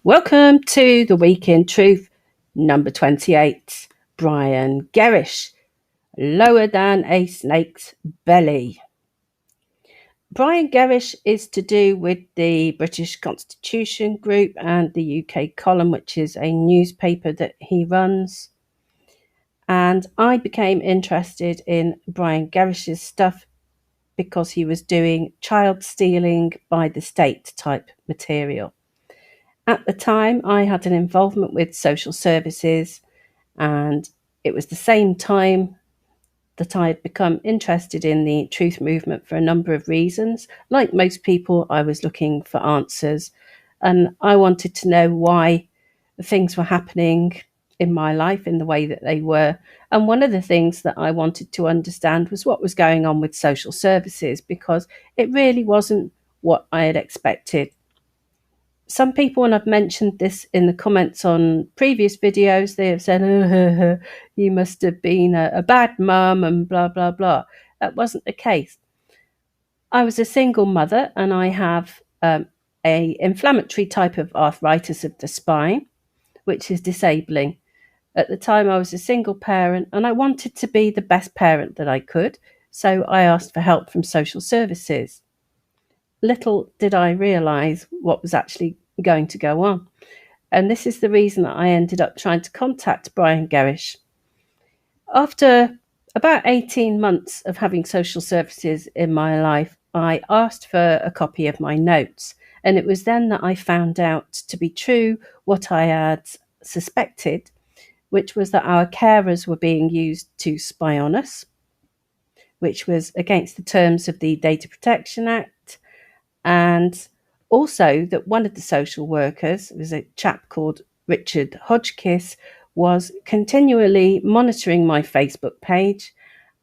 Welcome to the Week in Truth, number 28. Brian Gerrish, lower than a snake's belly. Brian Gerrish is to do with the British Constitution Group and the UK Column, which is a newspaper that he runs. And I became interested in Brian Gerrish's stuff because he was doing child stealing by the state type material. At the time, I had an involvement with social services, and it was the same time that I had become interested in the truth movement for a number of reasons. Like most people, I was looking for answers, and I wanted to know why things were happening in my life in the way that they were. And one of the things that I wanted to understand was what was going on with social services, because it really wasn't what I had expected. Some people, when I've mentioned this in the comments on previous videos, they have said, oh, you must have been a bad mum and blah, blah, blah. That wasn't the case. I was a single mother, and I have a inflammatory type of arthritis of the spine, which is disabling. At the time, I was a single parent, and I wanted to be the best parent that I could, so I asked for help from social services. Little did I realise what was actually going to go on. And this is the reason that I ended up trying to contact Brian Gerrish. After about 18 months of having social services in my life, I asked for a copy of my notes. And it was then that I found out to be true what I had suspected, which was that our carers were being used to spy on us, which was against the terms of the Data Protection Act. And also that one of the social workers, was a chap called Richard Hodgkiss, was continually monitoring my Facebook page,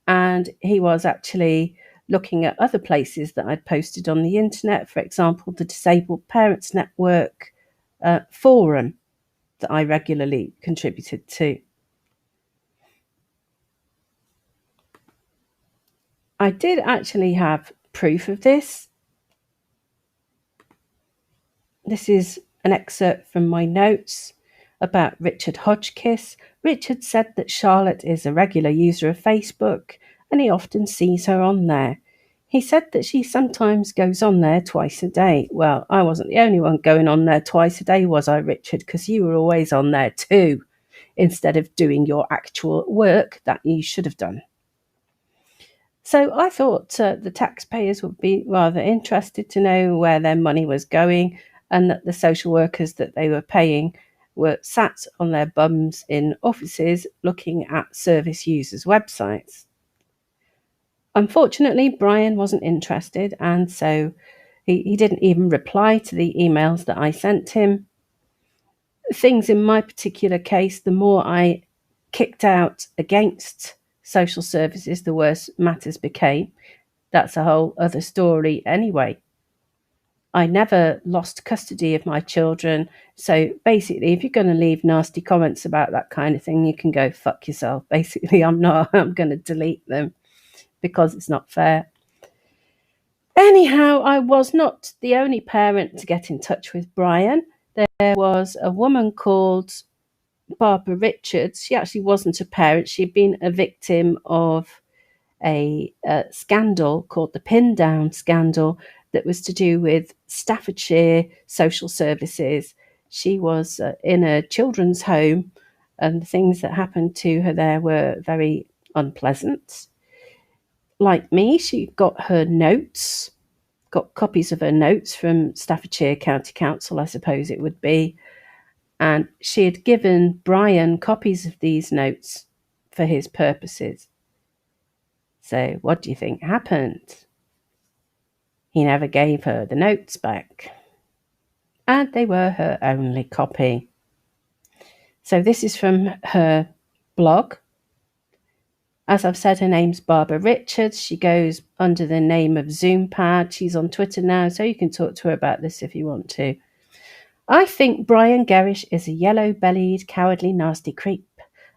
and he was actually looking at other places that I'd posted on the internet, for example, the Disabled Parents Network forum that I regularly contributed to. I did actually have proof of this. This is an excerpt from my notes about Richard Hodgkiss. Richard said that Charlotte is a regular user of Facebook, and he often sees her on there. He said that she sometimes goes on there twice a day. Well, I wasn't the only one going on there twice a day, was I, Richard? Because you were always on there too, instead of doing your actual work that you should have done. So I thought the taxpayers would be rather interested to know where their money was going, and that the social workers that they were paying were sat on their bums in offices looking at service users' websites. Unfortunately, Brian wasn't interested, and so he didn't even reply to the emails that I sent him. Things in my particular case, the more I kicked out against social services, the worse matters became. That's a whole other story anyway. I never lost custody of my children. So basically, if you're going to leave nasty comments about that kind of thing, you can go fuck yourself. Basically, I'm going to delete them because it's not fair. Anyhow, I was not the only parent to get in touch with Brian. There was a woman called Barbara Richards. She actually wasn't a parent. She'd been a victim of a scandal called the Pin Down scandal that was to do with Staffordshire social services. She was in a children's home, and the things that happened to her there were very unpleasant. Like me, she got her notes, got copies of her notes from Staffordshire County Council, I suppose it would be, and she had given Brian copies of these notes for his purposes. So what do you think happened? He never gave her the notes back, and they were her only copy. So this is from her blog. As I've said, her name's Barbara Richards. She goes under the name of Zoompad. She's on Twitter now, so you can talk to her about this if you want to. I think Brian Gerrish is a yellow-bellied, cowardly, nasty creep,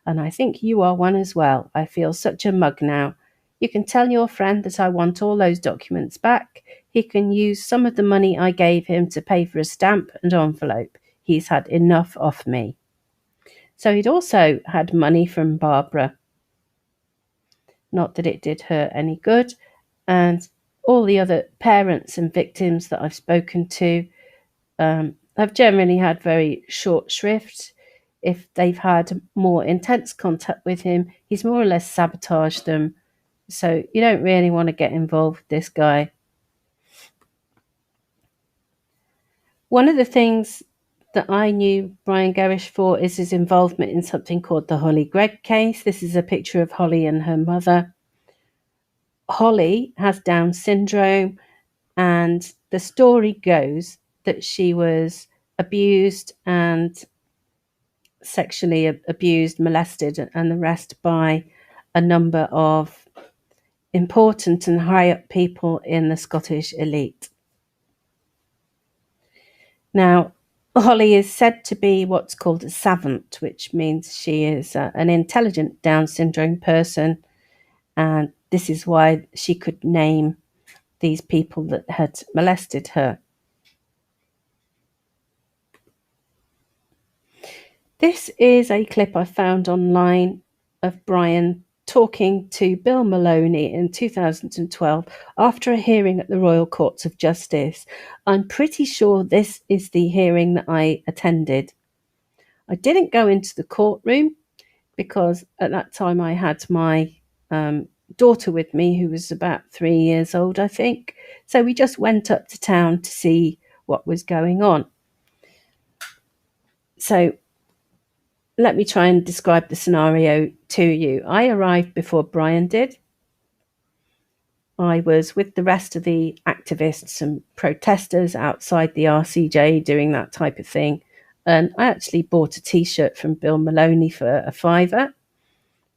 and I think you are one as well. I feel such a mug now. You can tell your friend that I want all those documents back. He can use some of the money I gave him to pay for a stamp and envelope. he's had enough of me. So he'd also had money from Barbara. Not that it did her any good. And all the other parents and victims that I've spoken to have generally had very short shrift. If they've had more intense contact with him, he's more or less sabotaged them. So you don't really want to get involved with this guy. One of the things that I knew Brian Gerrish for is his involvement in something called the Holly Gregg case. This is a picture of Holly and her mother. Holly has Down syndrome, and the story goes that she was abused and sexually abused, molested, and the rest by a number of important and high up people in the Scottish elite. Now, Holly is said to be what's called a savant, which means she is an intelligent Down syndrome person, and this is why she could name these people that had molested her. This is a clip I found online of Brian talking to Bill Maloney in 2012 after a hearing at the Royal Courts of Justice. I'm pretty sure this is the hearing that I attended. I didn't go into the courtroom because at that time I had my daughter with me, who was about 3 years old, I think. So we just went up to town to see what was going on. So let me try and describe the scenario to you. I arrived before Brian did. I was with the rest of the activists and protesters outside the RCJ doing that type of thing. And I actually bought a T-shirt from Bill Maloney for a £5,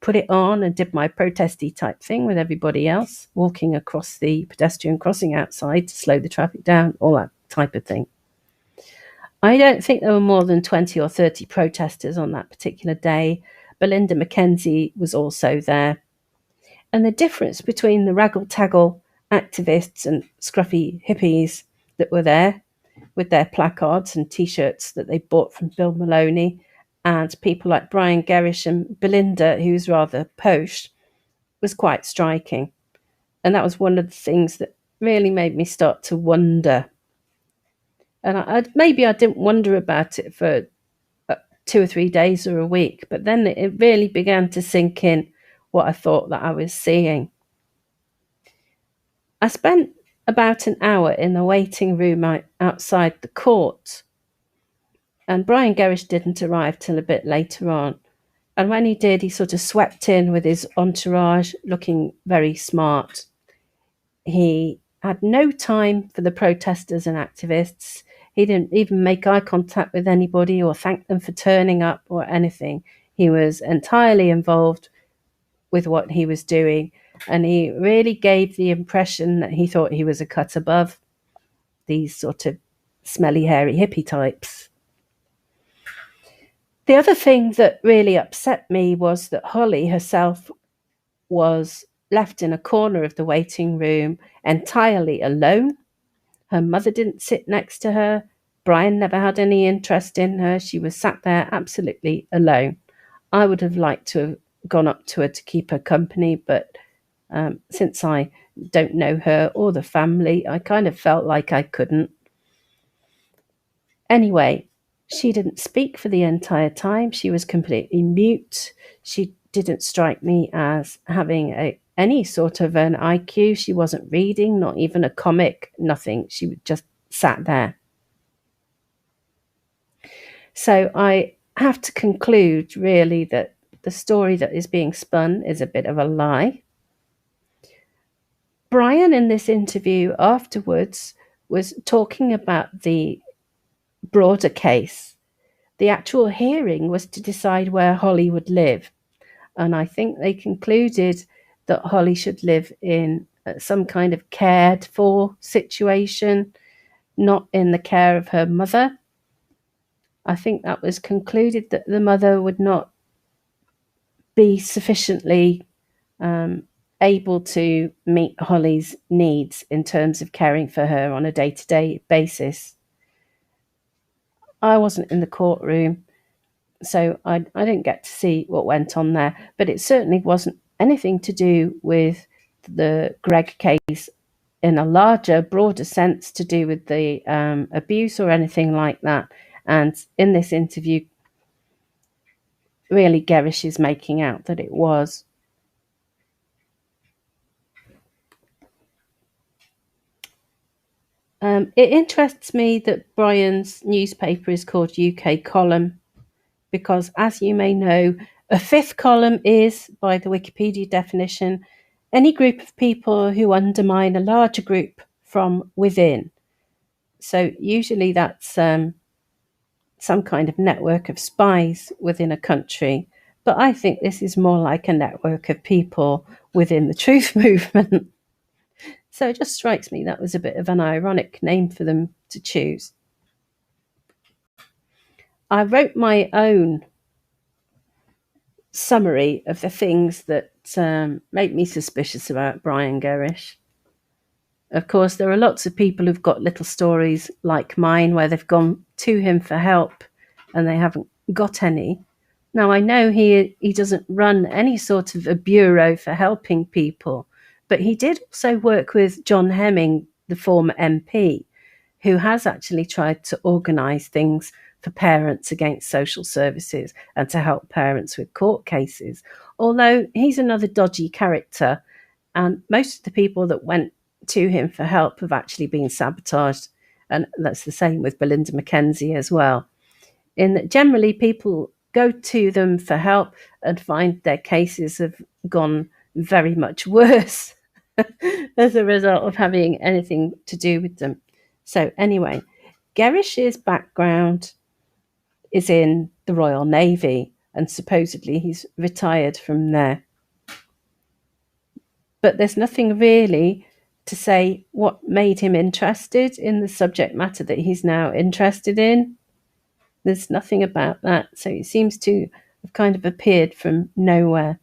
put it on and did my protesty type thing with everybody else, walking across the pedestrian crossing outside to slow the traffic down, all that type of thing. I don't think there were more than 20 or 30 protesters on that particular day. Belinda Mackenzie was also there. And the difference between the raggle-taggle activists and scruffy hippies that were there with their placards and T-shirts that they bought from Bill Maloney and people like Brian Gerrish and Belinda, who's rather posh, was quite striking. And that was one of the things that really made me start to wonder. And maybe I didn't wonder about it for 2 or 3 days or a week, but then it really began to sink in what I thought that I was seeing. I spent about an hour in the waiting room outside the court, and Brian Gerrish didn't arrive till a bit later on. And when he did, he sort of swept in with his entourage, looking very smart. He had no time for the protesters and activists. He didn't even make eye contact with anybody or thank them for turning up or anything. He was entirely involved with what he was doing, and he really gave the impression that he thought he was a cut above these sort of smelly, hairy hippie types. The other thing that really upset me was that Holly herself was left in a corner of the waiting room entirely alone. Her mother didn't sit next to her. Brian never had any interest in her. She was sat there absolutely alone. I would have liked to have gone up to her to keep her company, but since I don't know her or the family, I kind of felt like I couldn't. Anyway, she didn't speak for the entire time. She was completely mute. She didn't strike me as having any sort of an IQ. She wasn't reading, not even a comic, nothing. She just sat there. So I have to conclude, really, that the story that is being spun is a bit of a lie. Brian, in this interview afterwards, was talking about the broader case. The actual hearing was to decide where Holly would live. And I think they concluded that Holly should live in some kind of cared for situation, not in the care of her mother. I think that was concluded that the mother would not be sufficiently able to meet Holly's needs in terms of caring for her on a day-to-day basis. I wasn't in the courtroom, so I didn't get to see what went on there. But it certainly wasn't anything to do with the Greg case in a larger, broader sense, to do with the abuse or anything like that. And in this interview, really, Gerrish is making out that it was. It interests me that Brian's newspaper is called UK Column, because, as you may know, a fifth column is, by the Wikipedia definition, any group of people who undermine a larger group from within. So usually that's some kind of network of spies within a country. But I think this is more like a network of people within the Troof movement. So it just strikes me that was a bit of an ironic name for them to choose. I wrote my own summary of the things that make me suspicious about Brian Gerrish. Of course, there are lots of people who've got little stories like mine where they've gone to him for help and they haven't got any. Now, I know he doesn't run any sort of a bureau for helping people, but he did also work with John Hemming, the former MP, who has actually tried to organise things for parents against social services and to help parents with court cases. Although he's another dodgy character, and most of the people that went to him for help have actually been sabotaged. And that's the same with Belinda Mackenzie as well. In that generally people go to them for help and find their cases have gone very much worse as a result of having anything to do with them. So anyway, Gerrish's background is in the Royal Navy, and supposedly he's retired from there. But there's nothing really to say what made him interested in the subject matter that he's now interested in. There's nothing about that, so he seems to have kind of appeared from nowhere.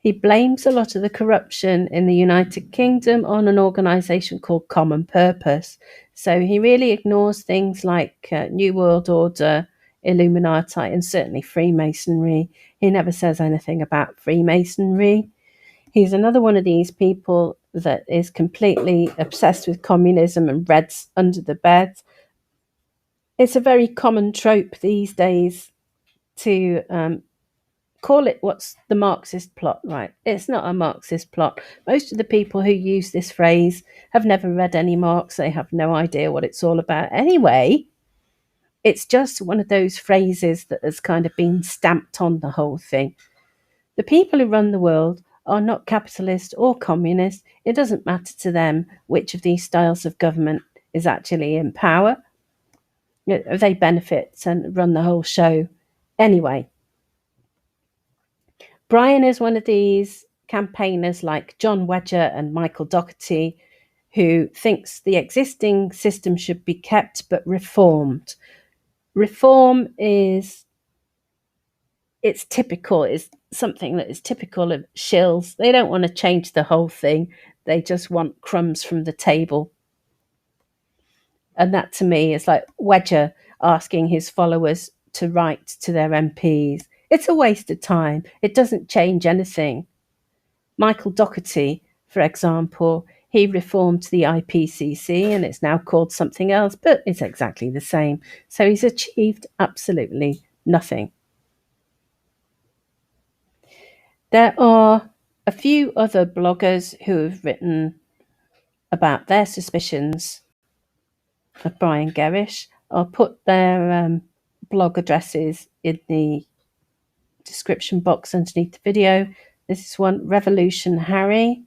He blames a lot of the corruption in the United Kingdom on an organisation called Common Purpose. So he really ignores things like New World Order, Illuminati, and certainly Freemasonry. He never says anything about Freemasonry. He's another one of these people that is completely obsessed with communism and reads under the bed. It's a very common trope these days to call it what's the Marxist plot, right? It's not a Marxist plot. Most of the people who use this phrase have never read any Marx. They have no idea what it's all about anyway. It's just one of those phrases that has kind of been stamped on the whole thing. The people who run the world are not capitalist or communist. It doesn't matter to them which of these styles of government is actually in power. They benefit and run the whole show anyway. Brian is one of these campaigners like John Wedger and Michael Doherty, who thinks the existing system should be kept but reformed. Reform it's typical, is something that is typical of shills. They don't want to change the whole thing. They just want crumbs from the table. And that to me is like Wedger asking his followers to write to their MPs. It's a waste of time. It doesn't change anything. Michael Doherty, for example, he reformed the IPCC and it's now called something else, but it's exactly the same. So he's achieved absolutely nothing. There are a few other bloggers who have written about their suspicions of Brian Gerrish. I'll put their blog addresses in the description box underneath the video. This is one, Revolution Harry.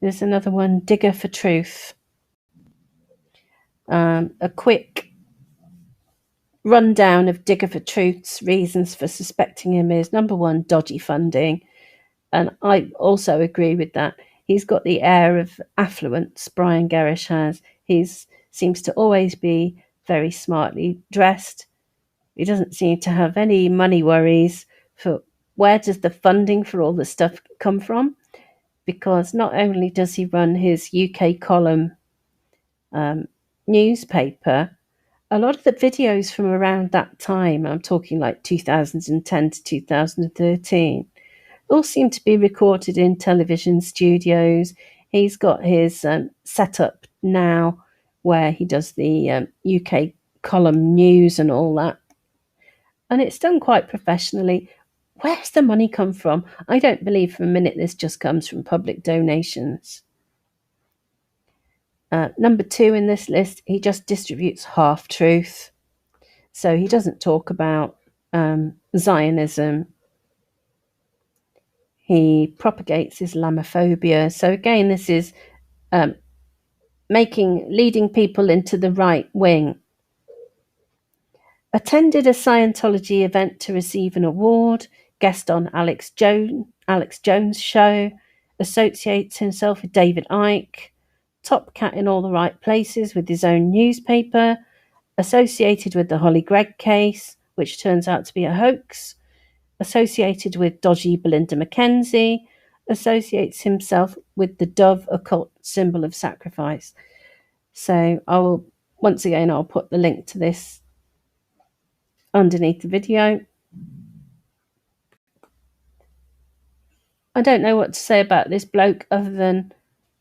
There's another one, Digger for Truth. A quick rundown of Digger for Truth's reasons for suspecting him is, number one, dodgy funding. And I also agree with that. He's got the air of affluence, Brian Gerrish has. He seems to always be very smartly dressed. He doesn't seem to have any money worries for where does the funding for all the stuff come from? Because not only does he run his UK column newspaper, A lot of the videos from around that time, I'm talking like 2010 to 2013, all seem to be recorded in television studios. He's got his setup now where he does the UK column news and all that. And it's done quite professionally. Where's the money come from? I don't believe for a minute this just comes from public donations. Number 2 in this list, he just distributes half-truth. So he doesn't talk about Zionism. He propagates Islamophobia. So again, this is leading people into the right wing. Attended a Scientology event to receive an award. Guest on Alex Jones' show. Associates himself with David Icke. Top cat in all the right places with his own newspaper. Associated with the Holly Gregg case, which turns out to be a hoax. Associated with dodgy Belinda Mackenzie. Associates himself with the dove occult symbol of sacrifice. So I'll put the link to this underneath the video. I don't know what to say about this bloke other than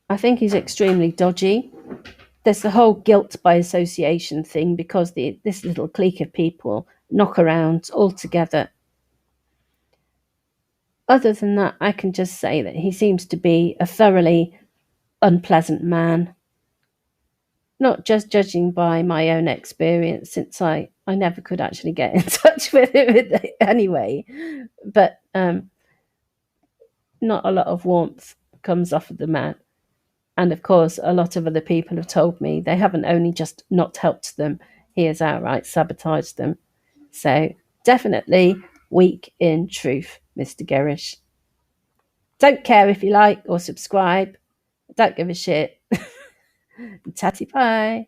I think he's extremely dodgy. There's the whole guilt by association thing because this little clique of people knock around all together. Other than that, I can just say that he seems to be a thoroughly unpleasant man. Not just judging by my own experience, since I never could actually get in touch with him anyway. But not a lot of warmth comes off of the man. And of course, a lot of other people have told me they haven't only just not helped them, he has outright sabotaged them. So definitely weak in truth, Mr Gerrish. Don't care if you like or subscribe. Don't give a shit. Tatty bye.